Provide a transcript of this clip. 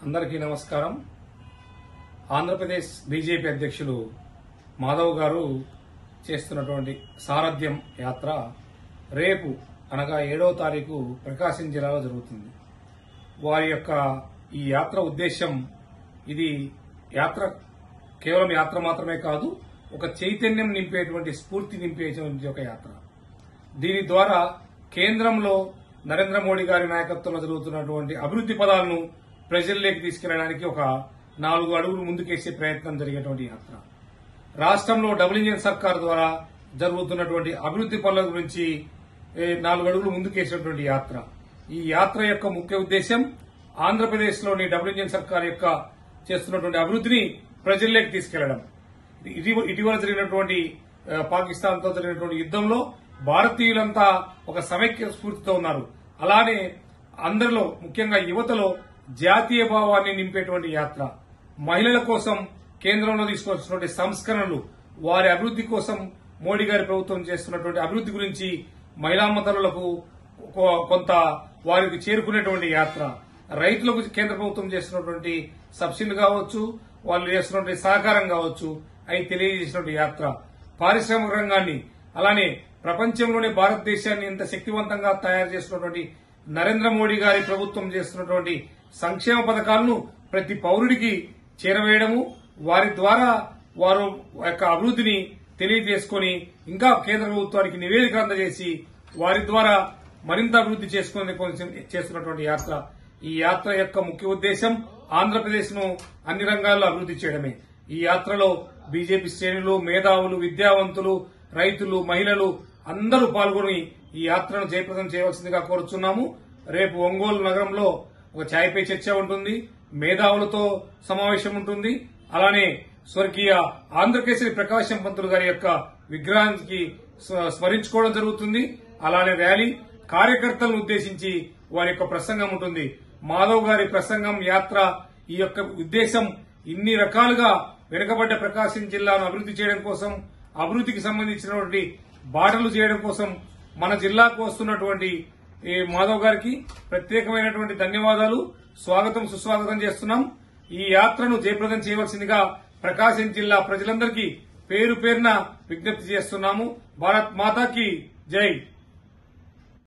అందరికీ నమస్కారం. ఆంధ్రప్రదేశ్ బీజేపీ అధ్యక్షులు మాధవ్ గారు చేస్తున్నటువంటి సారథ్యం యాత్ర రేపు అనగా 7వ తారీఖు ప్రకాశం జిల్లాలో జరుగుతుంది. వారి యొక్క ఈ యాత్ర ఉద్దేశం ఇది యాత్ర కేవలం యాత్ర మాత్రమే కాదు, ఒక చైతన్యం నింపేటువంటి స్ఫూర్తి నింపేటువంటి ఒక యాత్ర. దీని ద్వారా కేంద్రంలో నరేంద్ర మోడీ గారి నాయకత్వంలో జరుగుతున్నటువంటి అభివృద్ది పదాలను ప్రజల్లోకి తీసుకెళ్లడానికి ఒక 4 అడుగులు ముందుకేసే ప్రయత్నం జరిగేటువంటి యాత్ర. రాష్ట్రంలో డబుల్ ఇంజిన్ సర్కార్ ద్వారా జరుగుతున్నటువంటి అభివృద్ది పనుల గురించి 4 అడుగులు ముందుకేసేటువంటి యాత్ర. ఈ యాత్ర యొక్క ముఖ్య ఉద్దేశం ఆంధ్రప్రదేశ్ లోని డబుల్ ఇంజిన్ సర్కార్ యొక్క చేస్తున్నటువంటి అభివృద్దిని ప్రజల్లోకి తీసుకెళ్లడం. ఇటీవల జరిగినటువంటి పాకిస్తాన్ తో జరిగినటువంటి యుద్దంలో భారతీయులంతా ఒక సమైక్య స్ఫూర్తితో ఉన్నారు. అలానే అందరిలో ముఖ్యంగా యువతలో జాతీయ భావాన్ని నింపేటువంటి యాత్ర. మహిళల కోసం కేంద్రంలో తీసుకొచ్చినటువంటి సంస్కరణలు, వారి అభివృద్ది కోసం మోడీ గారి ప్రభుత్వం చేస్తున్నటువంటి అభివృద్ది గురించి మహిళా మతలకు కొంత వారికి చేరుకునేటువంటి యాత్ర. రైతులకు కేంద్ర ప్రభుత్వం చేస్తున్నటువంటి సబ్సిడీ కావచ్చు, వాళ్ళు చేస్తున్నటువంటి సహకారం కావచ్చు, అవి తెలియజేసినటువంటి యాత్ర. పారిశ్రామిక రంగాన్ని, అలానే ప్రపంచంలోనే భారతదేశాన్ని ఇంత శక్తివంతంగా తయారు చేస్తున్నటువంటి నరేంద్ర మోడీ గారి ప్రభుత్వం చేస్తున్నటువంటి సంక్షేమ పథకాలను ప్రతి పౌరుడికి చేరవేయడము, వారి ద్వారా వారు యొక్క అభివృద్దిని తెలియజేసుకుని ఇంకా కేంద్ర ప్రభుత్వానికి నివేదిక అందజేసి వారి ద్వారా మరింత అభివృద్ది చేస్తున్నటువంటి యాత్ర. ఈ యాత్ర యొక్క ముఖ్య ఉద్దేశం ఆంధ్రప్రదేశ్ ను అన్ని రంగాల్లో అభివృద్ది చేయడమే. ఈ యాత్రలో బీజేపీ శ్రేణులు, మేధావులు, విద్యావంతులు, రైతులు, మహిళలు అందరూ పాల్గొని ఈ యాత్రను జయప్రదం చేయవలసిందిగా కోరుచున్నాము. రేపు ఒంగోలు నగరంలో ఒక ఛాయ్ పే చర్చ ఉంటుంది, మేధావులతో సమావేశం ఉంటుంది. అలానే స్వర్గీయ ఆంధ్రకేసరి ప్రకాశం పంతులు గారి యొక్క విగ్రహానికి స్మరించుకోవడం జరుగుతుంది. అలానే ర్యాలీ, కార్యకర్తలను ఉద్దేశించి వారి యొక్క ప్రసంగం ఉంటుంది. మాధవ్ గారి ప్రసంగం, యాత్ర, ఈ యొక్క ఉద్దేశం ఇన్ని రకాలుగా వెనుకబడ్డ ప్రకాశం జిల్లాను అభివృద్ది చేయడం కోసం, అభివృద్దికి సంబంధించినటువంటి బాటలు చేయడం కోసం మన జిల్లాకు వస్తున్నటువంటి మాధవ్ గారికి ప్రత్యేకమైనటువంటి ధన్యవాదాలు, స్వాగతం సుస్వాగతం చేస్తున్నాం. ఈ యాత్రను జయప్రదం చేయవలసిందిగా ప్రకాశం జిల్లా ప్రజలందరికీ పేరు పేరున విజ్ఞప్తి చేస్తున్నాము. భారత్ మాతాకి జై.